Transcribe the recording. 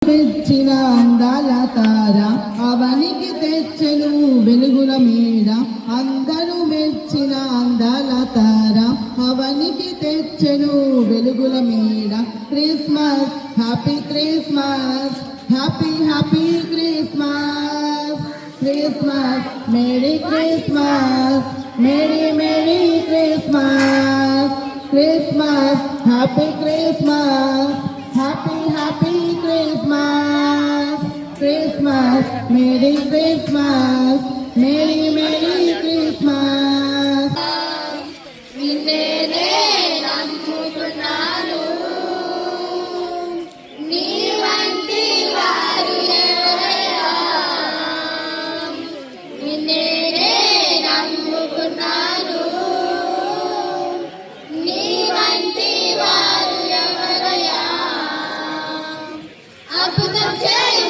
తెచ్చిన అందాల తార అవనికి తెచ్చెను వెలుగుల మేడ అందరూ మెచ్చిన అందాల తార అవనికి తెచ్చెను వెలుగుల మేడ Christmas happy Christmas happy happy Christmas Christmas merry Christmas merry merry Christmas Christmas happy Christmas happy happy Christmas Christmas merry Christmas merry merry Christmas నిన్నే నమ్ముకున్నాను నీ వంటి వారు ఎవరయ్యా నిన్నే నమ్ముకున్నాను నీ వంటి వారు ఎవరయ్యా అద్భుతం చేయ